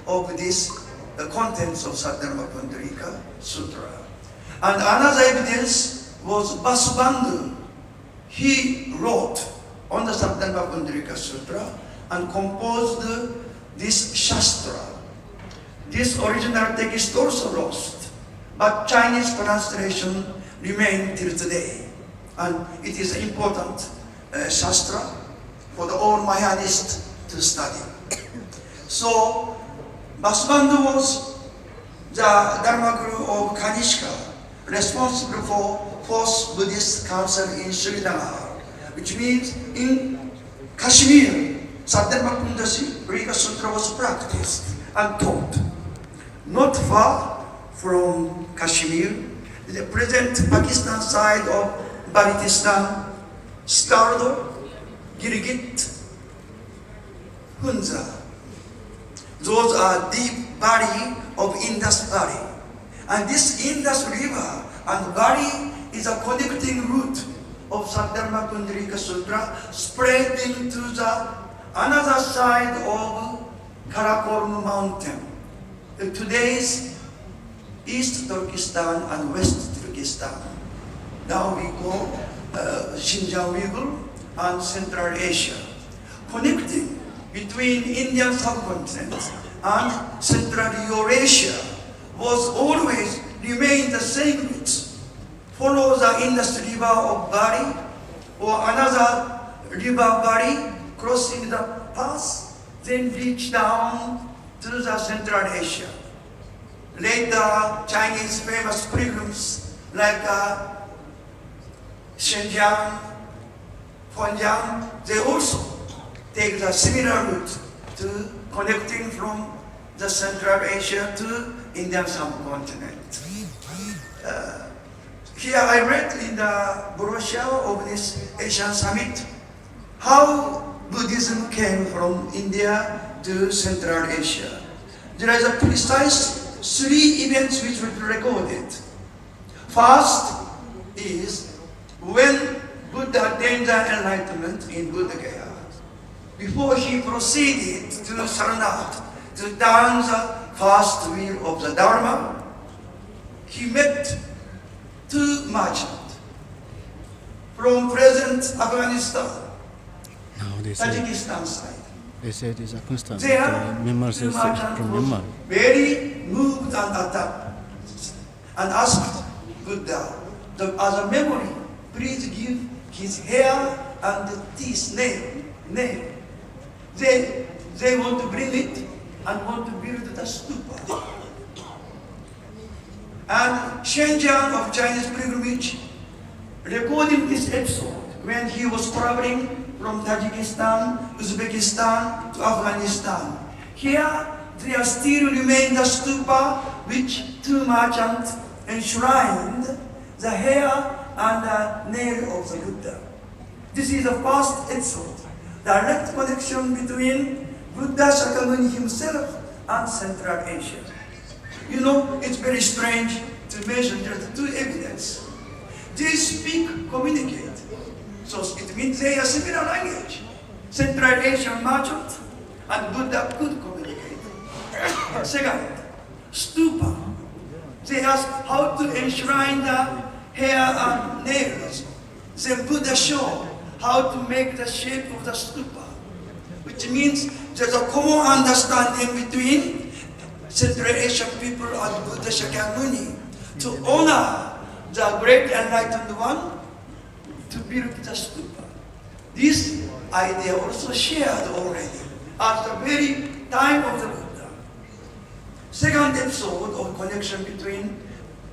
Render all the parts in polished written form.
of this the contents of Saddharma Pundarika Sutra. And another evidence was Vasubandhu. He wrote on the Saddharma Pundarika Sutra and composed this Shastra. This original text also lost, but Chinese translation remains till today. And it is an important Shastra for the all Mahayanists to study. So, Vasubandhu was the Dharma Guru of Kanishka, responsible for Fourth Buddhist Council in Sri Lanka, which means in Kashmir, Saddharma Pundarika Sutra was practiced and taught. Not far from Kashmir, the present Pakistan side of Balochistan, Skardo, Gilgit, Hunza. Those are deep valley of Indus Valley. And this Indus River and valley is a connecting route of Saddharma Pundarika Sutra spreading to the another side of Karakoram mountain. Today's East Turkestan and West Turkestan. Now we call Xinjiang Uyghur and Central Asia. Connecting between Indian subcontinent and Central Eurasia was always remained the same route. Follow the Indus River of Bali or another river valley, crossing the pass, then reach down to the Central Asia. Later, Chinese famous pilgrims like Shenzhen, Huanjiang, they also take the similar route to connecting from the Central Asia to Indian subcontinent. Here I read in the brochure of this Asian summit how Buddhism came from India to Central Asia. There is a precise 3 events which were recorded. First is when Buddha attained the enlightenment in Buddha Gaya. Before he proceeded to Sarnath to down the first wheel of the Dharma, he met 2 merchants from present Afghanistan, Tajikistan side. They say it is a constant. There, Myanmar two says merchants from was Myanmar. very moved and attacked and asked Buddha, as a memory, please give his hair and the teeth, nail. They want to bring it and want to build the stupa. And Shenzhen of Chinese pilgrimage recording this episode when he was traveling from Tajikistan, Uzbekistan to Afghanistan. Here, there still remain the stupa which 2 merchants enshrined the hair and the nail of the Buddha. This is the first episode, direct connection between Buddha Shakyamuni himself and Central Asia. You know, it's very strange to mention there are 2 evidences. They speak, communicate. So it means they are similar language. Central Asian merchant and Buddha could communicate. Second, stupa. They ask how to enshrine the hair and nails. Then Buddha show how to make the shape of the stupa, which means there's a common understanding between Central Asian people and Buddha Shakyamuni to honor the great enlightened one, to build the stupa. This idea also shared already at the very time of the Buddha. Second episode of connection between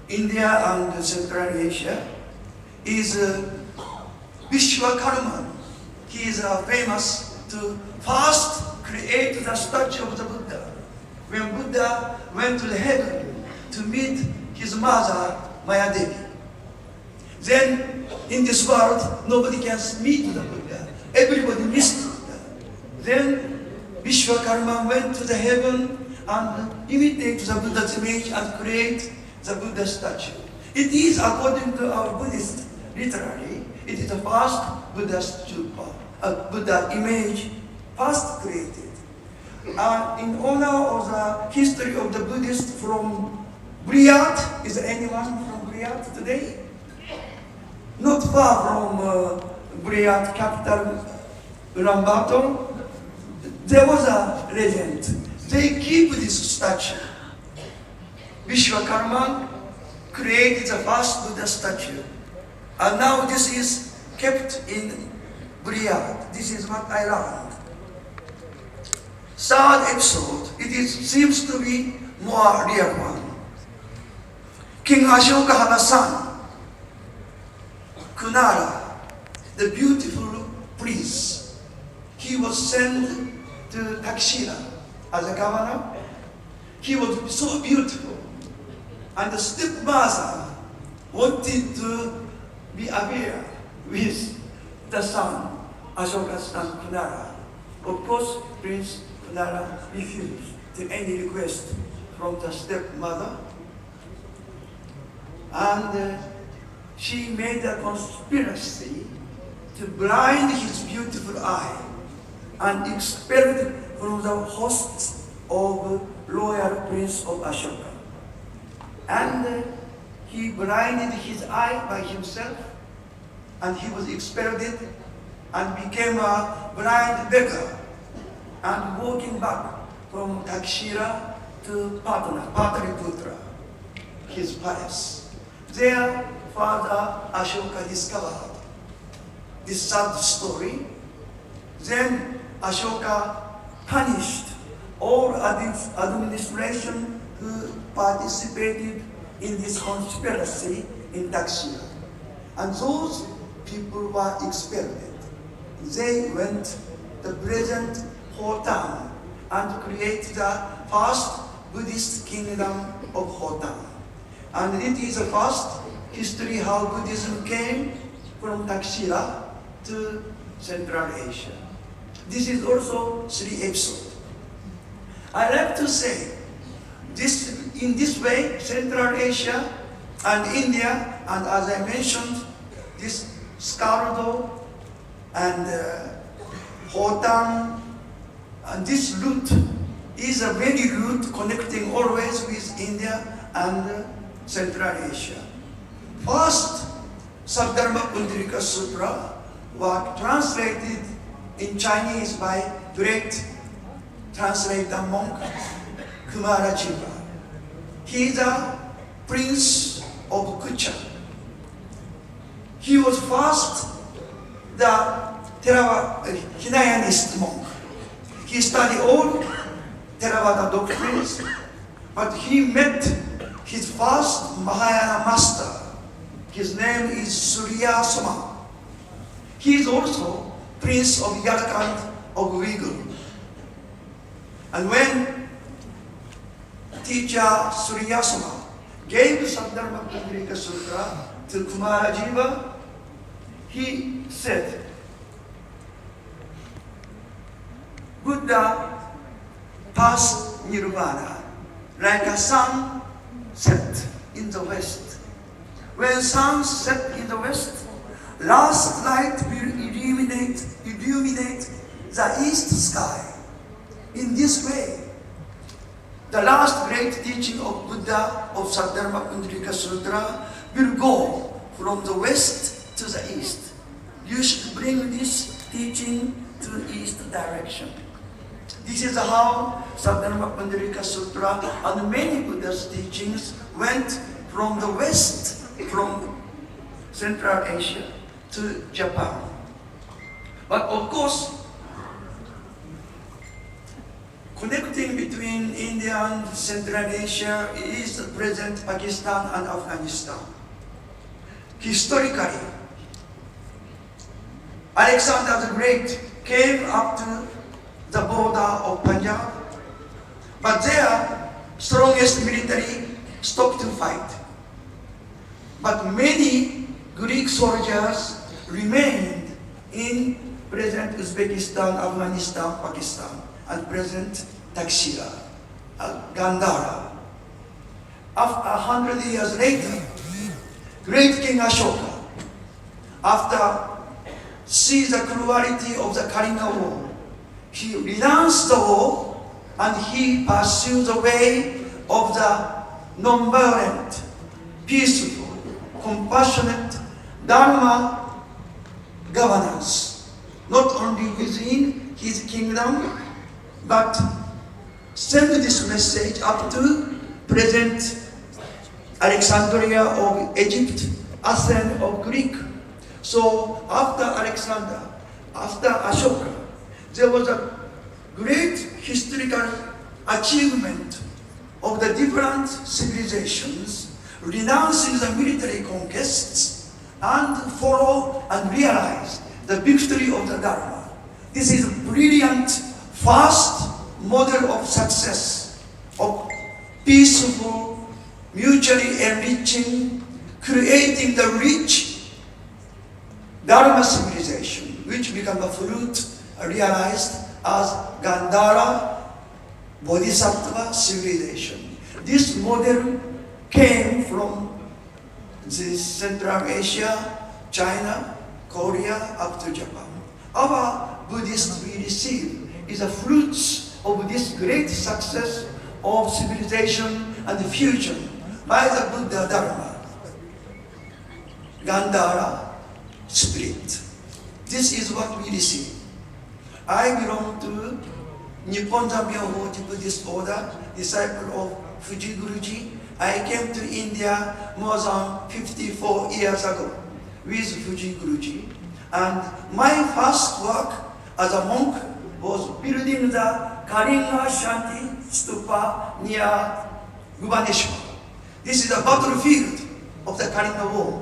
India and Central Asia is Vishwakarma. He is famous to first create the statue of the Buddha. When Buddha went to the heaven to meet his mother, Maya Devi. Then in this world, nobody can meet the Buddha. Everybody missed Buddha. Then Vishwakarma went to the heaven and imitate the Buddha's image and create the Buddha statue. It is, according to our Buddhist literary, it is the first Buddha stupa, Buddha image first created. In honor of the history of the Buddhist from Riyadh. Is anyone from Riyadh today? Not far from Riyadh capital, Ulaanbaatar. There was a legend. They keep this statue. Vishwakarma created the first Buddha statue. And now this is kept in Riyadh. This is what I learned. Third episode, seems to be more real one. King Ashoka had a son, Kunara, the beautiful prince. He was sent to Takshila as a governor. He was so beautiful. And the stepmother wanted to be affair with the son, Ashoka's son, Kunara. Of course, Prince Kunara refused to any request from the stepmother. And she made a conspiracy to blind his beautiful eye and expelled from the host of royal prince of Ashoka. And he blinded his eye by himself, and he was expelled and became a blind beggar and walking back from Takshila to Pataliputra, his palace. There, Father Ashoka discovered this sad story. Then Ashoka punished all administration who participated in this conspiracy in Takshila. And those people were expelled. They went to the present Khotan and created the first Buddhist kingdom of Khotan. And it is the first history how Buddhism came from Takshila to Central Asia. This is also 3 episodes. I like to say, in this way, Central Asia and India, and as I mentioned, this Skardo and Khotan, and this route is a very route connecting always with India and Central Asia. First, Saddharma Pundarika Sutra was translated in Chinese by great translator monk Kumarajiva. He is a prince of Kucha. He was first the Hinayanist monk. He studied all Theravada doctrines, but he met his first Mahayana master. His name is Surya Soma. He is also prince of Yarkand of Uyghur. And when teacher Surya Soma gave Saddharma Pundarika Sutra to Kumarajiva, he said, Buddha passed nirvana like a sun set in the west. When sun set in the west, last light will illuminate the east sky. In this way, the last great teaching of Buddha of Saddharma Pundarika Sutra will go from the west to the east. You should bring this teaching to the east direction. This is how Saddharma Pundarika Sutra and many Buddha's teachings went from the west, from Central Asia to Japan. But of course, connecting between India and Central Asia is the present Pakistan and Afghanistan. Historically, Alexander the Great came up to the border of Punjab, but their strongest military stopped to fight. But many Greek soldiers remained in present Uzbekistan, Afghanistan, Pakistan, and present Takshila, Gandhara. After 100 years later, great King Ashoka, after seeing the cruelty of the Kalinga war, he renounced the war and he pursued the way of the non-violent, peaceful, compassionate Dharma governance, not only within his kingdom, but send this message up to present Alexandria of Egypt, Athens of Greek. So after Alexander, after Ashoka, there was a great historical achievement of the different civilizations, renouncing the military conquests and follow and realize the victory of the Dharma. This is a brilliant, fast model of success, of peaceful, mutually enriching, creating the rich Dharma civilization, which become a fruit realized as Gandhara Bodhisattva civilization. This model came from Central Asia, China, Korea, up to Japan. Our Buddhist we receive is the fruits of this great success of civilization and fusion by the Buddha Dharma, Gandhara spirit. This is what we receive. I belong to Nippon Zambia Buddhist order, disciple of Fuji Guruji. I came to India more than 54 years ago with Fuji Guruji. And my first work as a monk was building the Kalinga Shanti Stupa near Bhubaneswar. This is the battlefield of the Kalinga War.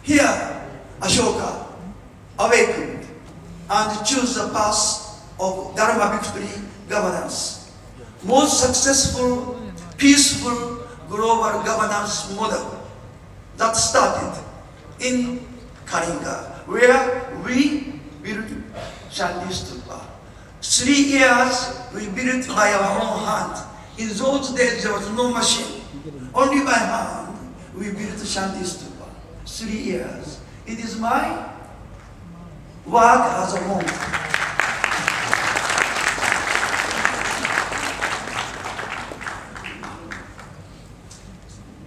Here, Ashoka awakened and chose the path of Dharma victory governance. Most successful, peaceful global governance model that started in Kalinga, where we built Shanti Stupa. 3 years we built by our own hand. In those days there was no machine. Only by hand we built Shanti Stupa. 3 years. It is my work as a monk.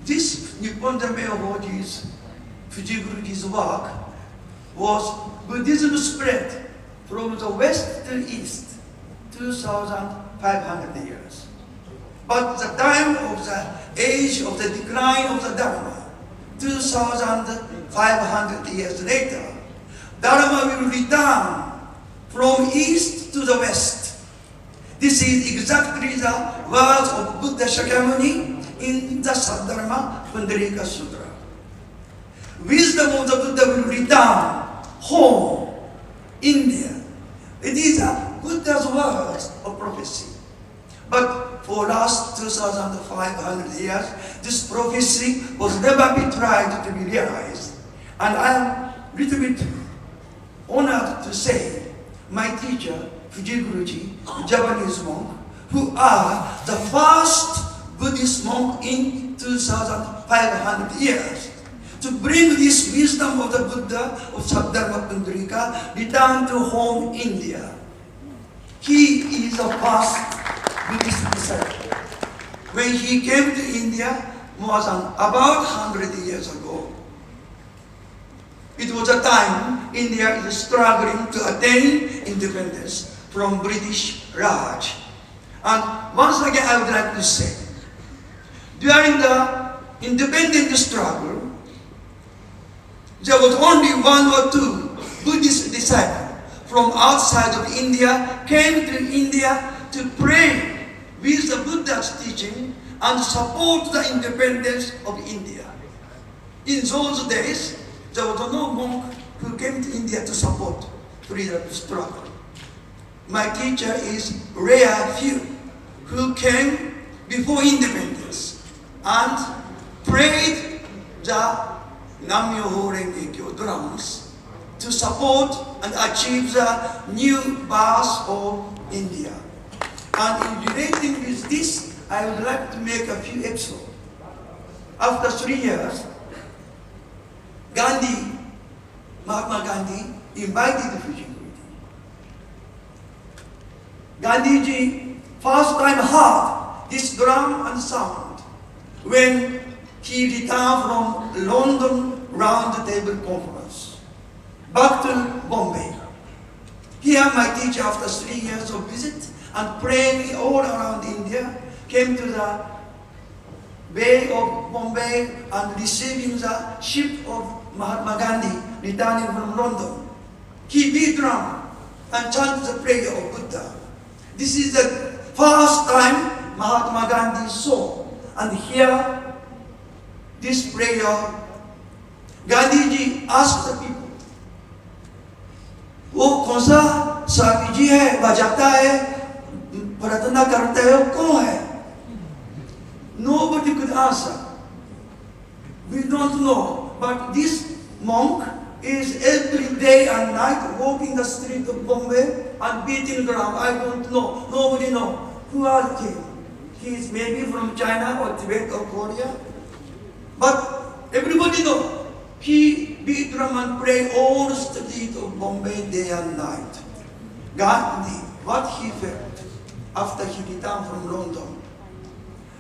This Nippon Zambia Hoji's Fuji Guruji's work was Buddhism spread from the west to east, 2,500 years. But the time of the age of the decline of the Dharma, 2,500 years later, Dharma will return from east to the west. This is exactly the words of Buddha Shakyamuni in the Saddharma Pundarika Sutra. Wisdom of the Buddha will return home, India. It is a Buddha's words of prophecy. But for last 2,500 years, this prophecy was never be tried to be realized. And I am a little bit honored to say, my teacher, Fuji Guruji, Japanese monk, who are the first Buddhist monk in 2,500 years, to bring this wisdom of the Buddha of Saddharma Pundarika return to home India. He is a first Buddhist disciple. When he came to India more than about 100 years ago, it was a time India is struggling to attain independence from British Raj. And once again I would like to say, during the independent struggle, there was only 1 or 2 Buddhist disciples from outside of India came to India to pray with the Buddha's teaching and support the independence of India. In those days, there was no monk who came to India to support freedom struggle. My teacher is rare few who came before independence and prayed the Nam-myoho Renge Kyo drums to support and achieve the new birth of India. And in relating with this, I would like to make a few episodes. After 3 years, Mahatma Gandhi invited Fuji Guruji. Gandhiji first time heard this drum and sound when he returned from London Round Table Conference back to Bombay. Here my teacher, after 3 years of visit and praying all around India, came to the Bay of Bombay and receiving the ship of Mahatma Gandhi returning from London. He beat drum and chanted the prayer of Buddha. This is the first time Mahatma Gandhi saw and hear this prayer. Gandhiji asked the people, वो कौन सा स्वामी जी है, बजाता है, प्रार्थना करता है, कौन है? Nobody could answer. We don't know. But this monk is every day and night walking the street of Bombay and beating drum. I don't know. Nobody knows. Who are he? He is maybe from China or Tibet or Korea. But everybody knows. He beat drum and pray all the street of Bombay day and night. Gandhi, what he felt after he returned from London.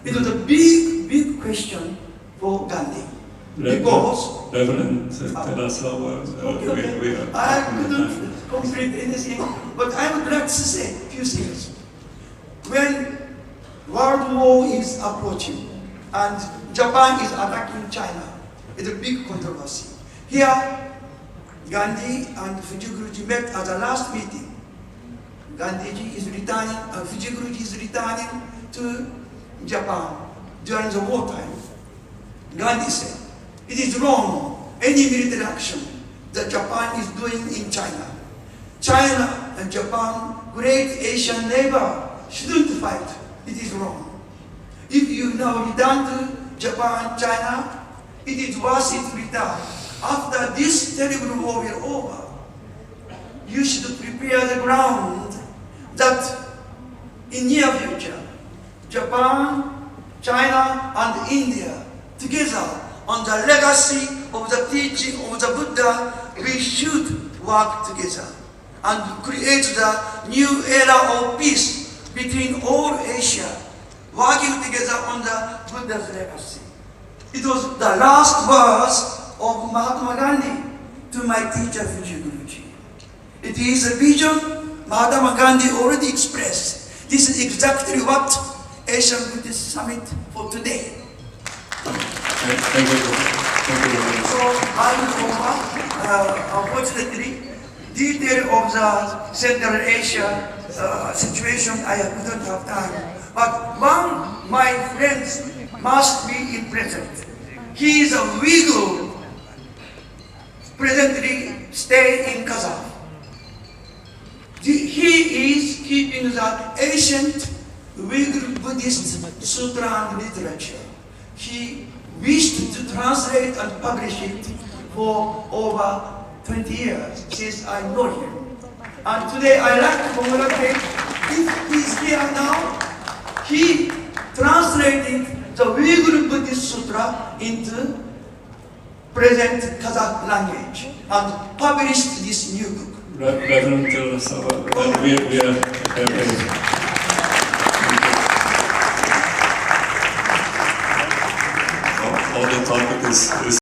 It was a big, big question for Gandhi. Because Reverend, tell us how we are. I couldn't complete anything, but I would like to say a few things. When World War is approaching and Japan is attacking China, it's a big controversy. Here, Gandhi and Fujiguruji met at the last meeting. Gandhiji is returning, and Fujiguruji is returning to Japan during the wartime. Gandhi said, it is wrong, any military action that Japan is doing in China. China and Japan, great Asian neighbor, shouldn't fight. It is wrong. If you now return to Japan, China, it is worth it to return. After this terrible war is over, you should prepare the ground that in near future, Japan, China, and India together on the legacy of the teaching of the Buddha, we should work together and create the new era of peace between all Asia, working together on the Buddha's legacy. It was the last words of Mahatma Gandhi to my teacher Fujiguruji. It is a vision Mahatma Gandhi already expressed. This is exactly what Asian Buddhist Summit for today. Thank you. So I will over. Unfortunately, detail of the Central Asia situation I couldn't have time. But one my friends must be in present. He is a Uyghur, presently stay in Kazakh. He is keeping the ancient Uyghur Buddhist sutra and literature. He wished to translate and publish it for over 20 years since I know him. And today I like to congratulate, if he is here now, he translated the Uyghur Buddhist Sutra into present Kazakh language and published this new book. Reverend, tell us about that. We are all the topic is